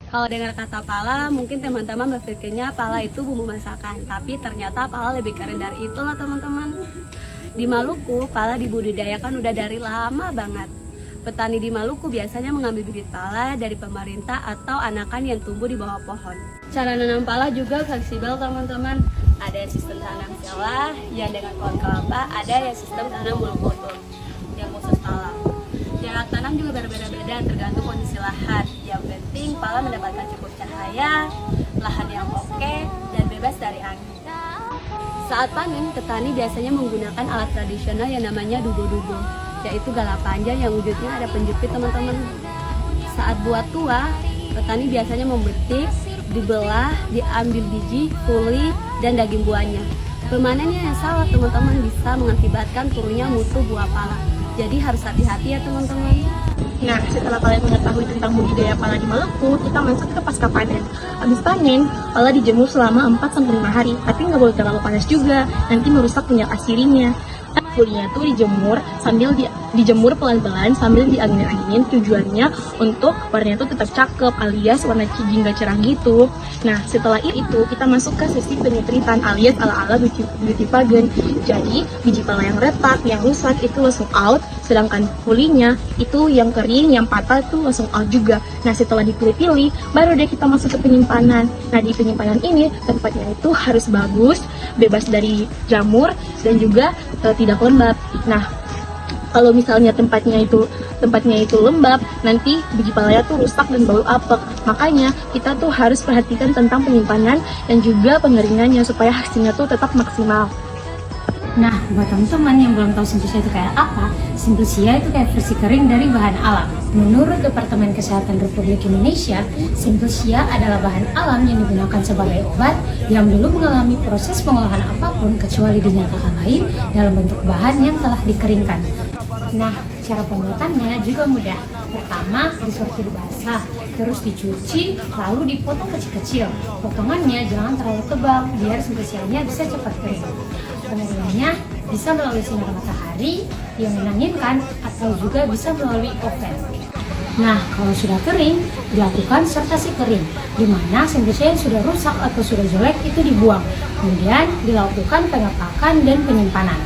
Kalau dengar kata pala, mungkin teman-teman berpikirnya pala itu bumbu masakan, tapi ternyata pala lebih keren dari itu loh teman-teman. Di Maluku, pala dibudidayakan udah dari lama banget. Petani di Maluku biasanya mengambil bibit pala dari pemerintah atau anakan yang tumbuh di bawah pohon. Cara nanam pala juga fleksibel teman-teman. Ada yang sistem tanam selah, yang dengan pohon kelapa, ada yang sistem tanam bulu kutul, yang khusus pala. Jarak tanam juga berbeda-beda tergantung kondisi lahan. Yang penting pala mendapatkan cukup cahaya, lahan yang oke, dan bebas dari angin. Saat panen, petani biasanya menggunakan alat tradisional yang namanya dubo-dubo, yaitu gala panjang yang wujudnya ada penjepit teman-teman. Saat buah tua, petani biasanya memetik, dibelah, diambil biji, kulit, dan daging buahnya. Pemanennya yang salah teman-teman bisa mengakibatkan turunnya mutu buah pala. Jadi harus hati-hati ya teman-teman. Nah, setelah kalian mengetahui tentang budidaya pala di Maluku, kita masuk ke pasca panen. Habis panen, pala dijemur selama 4-5 hari, tapi nggak boleh terlalu panas juga, nanti merusak minyak asirinya. Fulinya tuh dijemur pelan-pelan sambil diangin-anginin, tujuannya untuk warnanya tuh tetap cakep alias warna jingga cerah gitu. Nah, setelah itu kita masuk ke sesi penyutritan alias ala-ala beauty pageant. Jadi biji pala yang retak, yang rusak itu langsung out, sedangkan fulinya itu yang kering, yang patah tuh langsung out juga. Nah, setelah dipilih-pilih, baru deh kita masuk ke penyimpanan. Nah, di penyimpanan ini tempatnya itu harus bagus, bebas dari jamur dan juga tidak lembab. Nah, kalau misalnya tempatnya itu lembab, nanti biji palanya tuh rusak dan bau apek. Makanya kita tuh harus perhatikan tentang penyimpanan dan juga pengeringannya supaya hasilnya tuh tetap maksimal. Nah, buat teman-teman yang belum tahu Simplesia itu kayak apa, Simplesia itu kayak versi kering dari bahan alam. Menurut Departemen Kesehatan Republik Indonesia, Simplesia adalah bahan alam yang digunakan sebagai obat yang belum mengalami proses pengolahan apapun kecuali dinyatakan lain dalam bentuk bahan yang telah dikeringkan. Nah, cara pembuatannya juga mudah. Pertama, disortir basah, terus dicuci, lalu dipotong kecil-kecil. Potongannya jangan terlalu tebal, biar Simplesianya bisa cepat kering. Pengeringannya bisa melalui sinar matahari yang menanginkan atau juga bisa melalui oven. Nah, kalau sudah kering, dilakukan sortasi kering, di mana Simplesia yang sudah rusak atau sudah jelek itu dibuang. Kemudian dilakukan pengepakan dan penyimpanan.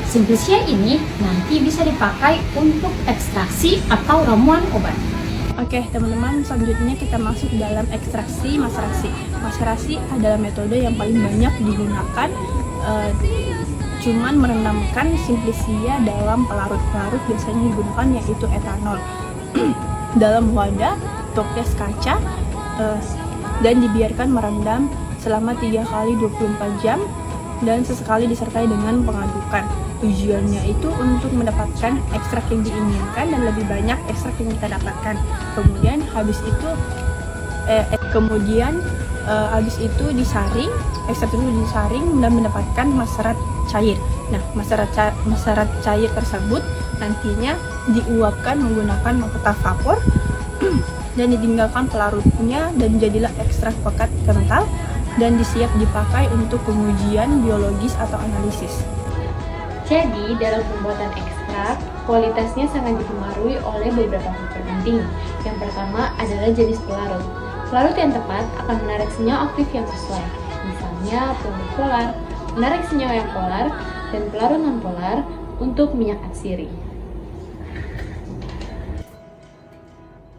Simplesia ini nanti bisa dipakai untuk ekstraksi atau ramuan obat. Oke teman-teman, selanjutnya kita masuk dalam ekstraksi maserasi. Maserasi adalah metode yang paling banyak digunakan, cuman merendamkan Simplesia dalam pelarut-pelarut biasanya digunakan yaitu etanol dalam wadah toples kaca dan dibiarkan merendam selama 3 kali 24 jam dan sesekali disertai dengan pengadukan. Tujuannya itu untuk mendapatkan ekstrak yang diinginkan dan lebih banyak ekstrak yang kita dapatkan. Kemudian habis itu disaring, ekstrak itu disaring dan mendapatkan maserat cair. Nah, maserat cair tersebut nantinya diuapkan menggunakan mahkota vapor dan ditinggalkan pelarutnya dan jadilah ekstrak pekat kental dan disiap dipakai untuk pengujian biologis atau analisis. Jadi, dalam pembuatan ekstrak, kualitasnya sangat dipengaruhi oleh beberapa faktor penting. Yang pertama adalah jenis pelarut. Pelarut yang tepat akan menarik senyawa aktif yang sesuai. Misalnya, pelarut polar menarik senyawa yang polar dan pelarut non-polar untuk minyak atsiri.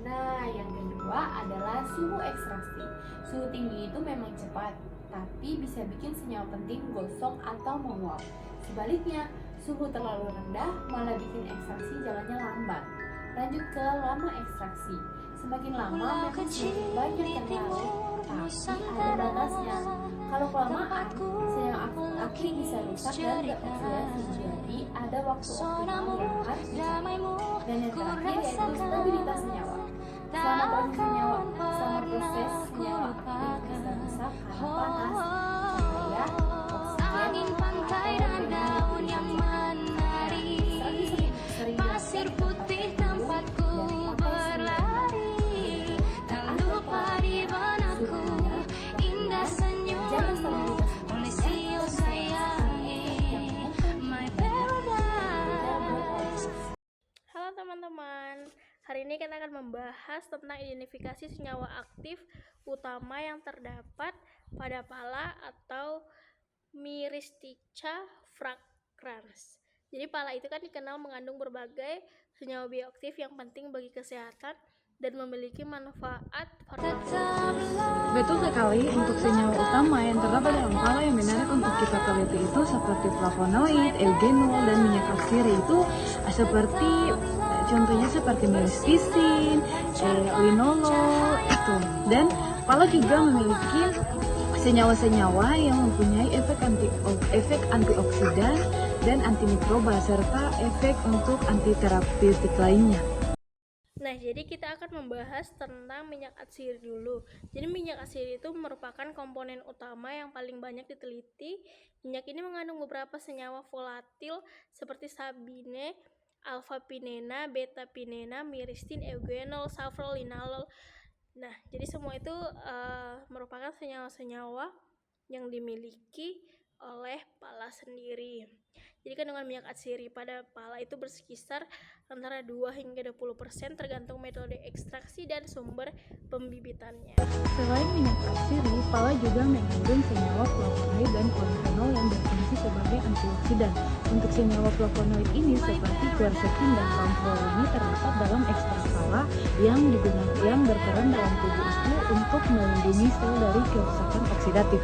Nah, yang kedua adalah suhu ekstraksi. Suhu tinggi itu memang cepat, tapi bisa bikin senyawa penting gosong atau menguap. Sebaliknya, suhu terlalu rendah malah bikin ekstraksi jalannya lambat. Lanjut ke lama ekstraksi. Semakin lama memang semakin banyak yang larut, tapi ada batasnya. Kalau kelamaan, senyawa aktif bisa rusak dan beroksidasi. Jadi ada waktu optimal yang harus dicapai. Dan yang terakhir yaitu stabilitas senyawa. Selama proses senyawa aktif bisa rusak karena panas, cahaya, oksigen, pasir putih tempatku berlari, tak lupa di benakku indah senyummu, Malaysia sayangi, my paradise. Halo teman-teman, Hari ini kita akan membahas tentang identifikasi senyawa aktif utama yang terdapat pada pala atau Myristica fragrans. Jadi pala itu kan dikenal mengandung berbagai senyawa bioaktif yang penting bagi kesehatan dan memiliki manfaat Betul sekali, untuk senyawa utama yang terdapat dalam pala yang menarik untuk kita teliti itu seperti flavonoid, eugenol, dan minyak atsiri itu seperti contohnya seperti myristicin, linolol itu. Dan pala juga memiliki senyawa-senyawa yang mempunyai efek antioksidan dan antimikroba serta efek untuk antiterapeutik lainnya. Nah, jadi kita akan membahas tentang minyak atsiri dulu. Jadi minyak atsiri itu merupakan komponen utama yang paling banyak diteliti. Minyak ini mengandung beberapa senyawa volatil seperti sabine, alpha-pinena, beta-pinena, myristin, eugenol, safrol, linalol. Nah, jadi semua itu merupakan senyawa-senyawa yang dimiliki oleh pala sendiri. Jadi kandungan minyak atsiri pada pala itu berkisar antara 2 hingga 20% tergantung metode ekstraksi dan sumber pembibitannya. Selain minyak atsiri, pala juga mengandung senyawa flavonoid dan polifenol yang berfungsi sebagai antioksidan. Untuk senyawa flavonoid ini seperti quercetin dan kamfrol ini terdapat dalam ekstrak pala yang berperan dalam tubuh itu untuk melindungi sel dari kerusakan oksidatif.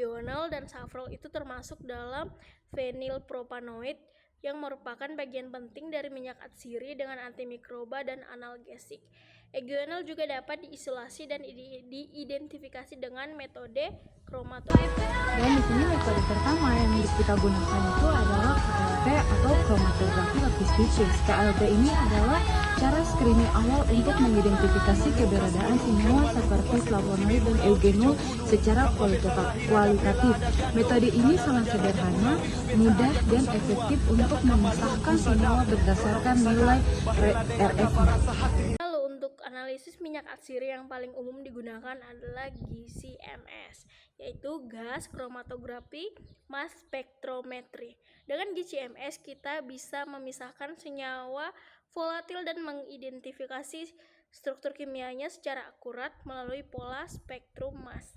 Eugenol dan safrol itu termasuk dalam fenilpropanoid yang merupakan bagian penting dari minyak atsiri dengan antimikroba dan analgesik. Eugenol juga dapat diisolasi dan diidentifikasi dengan metode kromatografi. Dan di sini metode pertama yang kita gunakan itu adalah KLP atau kromatografi lapis tipis. KLP ini adalah cara screening awal untuk mengidentifikasi keberadaan senyawa seperti flavonoid dan eugenol secara kualitatif. Metode ini sangat sederhana, mudah, dan efektif untuk memisahkan senyawa berdasarkan nilai RF-nya. Analisis minyak atsiri yang paling umum digunakan adalah GCMS, yaitu gas kromatografi mass spectrometry. Dengan GCMS kita bisa memisahkan senyawa volatil dan mengidentifikasi struktur kimianya secara akurat melalui pola spektrum massa.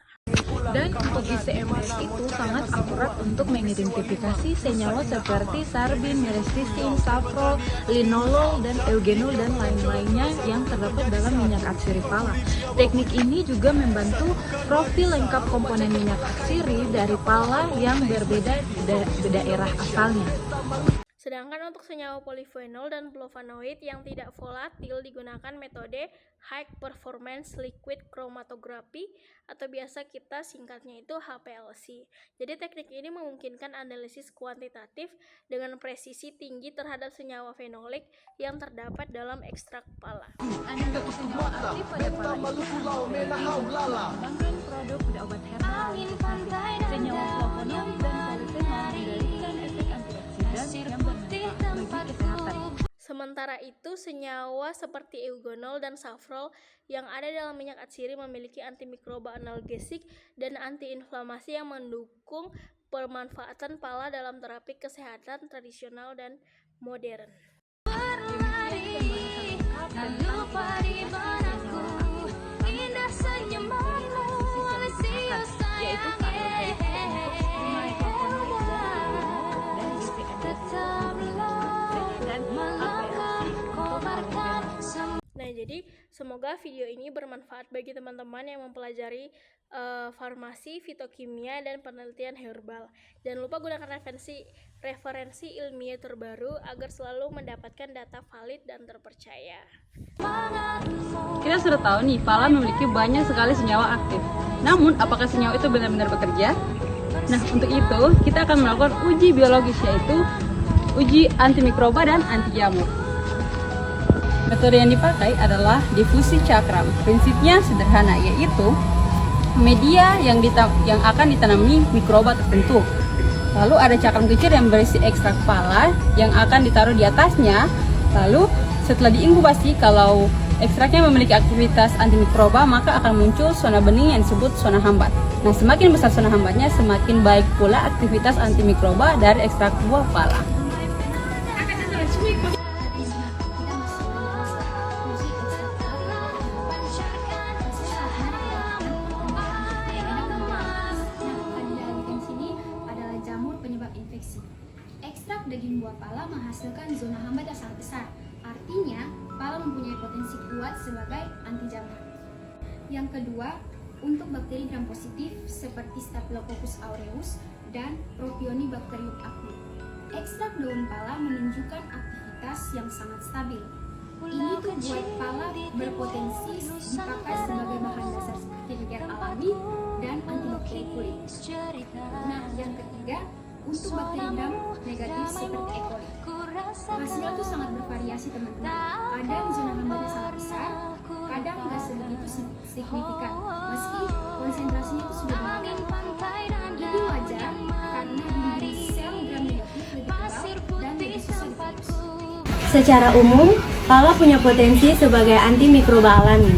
Dan untuk GCMS itu sangat akurat untuk mengidentifikasi senyawa seperti sarbin, myristicin, safrol, linolol, dan eugenol dan lain-lainnya yang terdapat dalam minyak atsiri pala. Teknik ini juga membantu profil lengkap komponen minyak atsiri dari pala yang berbeda di daerah asalnya. Sedangkan untuk senyawa polifenol dan flavonoid yang tidak volatil digunakan metode High Performance Liquid Chromatography atau biasa kita singkatnya itu HPLC. Jadi teknik ini memungkinkan analisis kuantitatif dengan presisi tinggi terhadap senyawa fenolik yang terdapat dalam ekstrak pala. Untuk senyawa aktif pada pala mengembangkan produk obat herbal, senyawa flavonoid dan polifenol memberikan efek antioksidan yang bagi kesehatan. Sementara itu, senyawa seperti eugenol dan safrol yang ada dalam minyak atsiri memiliki antimikroba analgesik dan antiinflamasi yang mendukung pemanfaatan pala dalam terapi kesehatan tradisional dan modern. Nah, jadi semoga video ini bermanfaat bagi teman-teman yang mempelajari farmasi, fitokimia, dan penelitian herbal. Jangan lupa gunakan referensi ilmiah terbaru agar selalu mendapatkan data valid dan terpercaya. Kita sudah tahu nih, pala memiliki banyak sekali senyawa aktif. Namun, apakah senyawa itu benar-benar bekerja? Nah, untuk itu, kita akan melakukan uji biologis, yaitu uji antimikroba dan anti jamur. Metode yang dipakai adalah difusi cakram. Prinsipnya sederhana, yaitu media yang akan ditanami mikroba tertentu. Lalu ada cakram kecil yang berisi ekstrak pala yang akan ditaruh di atasnya. Lalu setelah diinkubasi, kalau ekstraknya memiliki aktivitas antimikroba, maka akan muncul zona bening yang disebut zona hambat. Nah, semakin besar zona hambatnya, semakin baik pula aktivitas antimikroba dari ekstrak buah pala. zona hama dan sangat besar. Artinya, pala mempunyai potensi kuat sebagai anti jamur. Yang kedua, untuk bakteri gram positif seperti Staphylococcus aureus dan Propionibacterium acnes. Ekstrak daun pala menunjukkan aktivitas yang sangat stabil. Ini tuh buat pala berpotensi dipakai sebagai bahan dasar skincare alami dan antibakteri kulit. Nah, yang ketiga, untuk bakteri gram negatif seperti E. coli. Hasilnya tuh sangat bervariasi teman-teman. Kadang zona hambanya sangat besar, kadang nggak sebegitu signifikan, meski konsentrasinya itu sudah banyak. Ini wajar karena dinding sel gram negatif lebih tebal dan lebih susah dipupus. Secara umum, pala punya potensi sebagai antimikroba alami.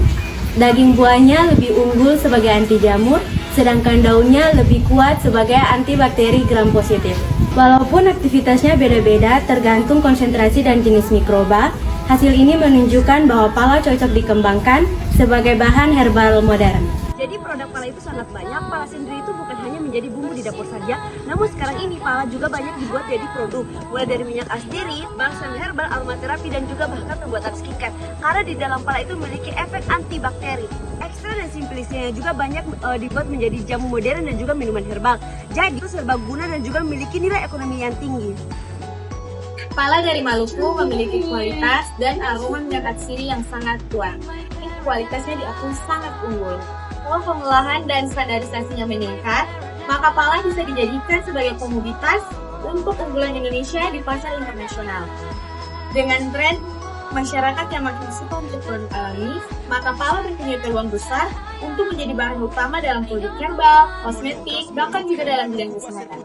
Daging buahnya lebih unggul sebagai anti jamur, sedangkan daunnya lebih kuat sebagai antibakteri gram positif. Walaupun aktivitasnya beda-beda tergantung konsentrasi dan jenis mikroba, hasil ini menunjukkan bahwa pala cocok dikembangkan sebagai bahan herbal modern. Jadi produk pala itu sangat banyak. Pala sendiri itu bukan hanya menjadi bumbu di dapur saja, namun sekarang ini pala juga banyak dibuat jadi produk, mulai dari minyak astirin, balsam herbal, aromaterapi, dan juga bahkan pembuatan skincare. Karena di dalam pala itu memiliki efek antibakteri. Ekstra dan simplisnya juga banyak dibuat menjadi jamu modern dan juga minuman herbal. Jadi itu serbaguna dan juga memiliki nilai ekonomi yang tinggi. Pala dari Maluku memiliki kualitas dan aroma minyak atsiri yang sangat kuat. Ini kualitasnya diakui sangat unggul. Kalau pengolahan dan standarisasinya meningkat, maka pala bisa dijadikan sebagai komoditas untuk unggulan Indonesia di pasar internasional. Dengan tren masyarakat yang makin suka untuk produk alami, maka pala mempunyai peluang besar untuk menjadi bahan utama dalam produk herbal, kosmetik, bahkan juga dalam bidang kesehatan.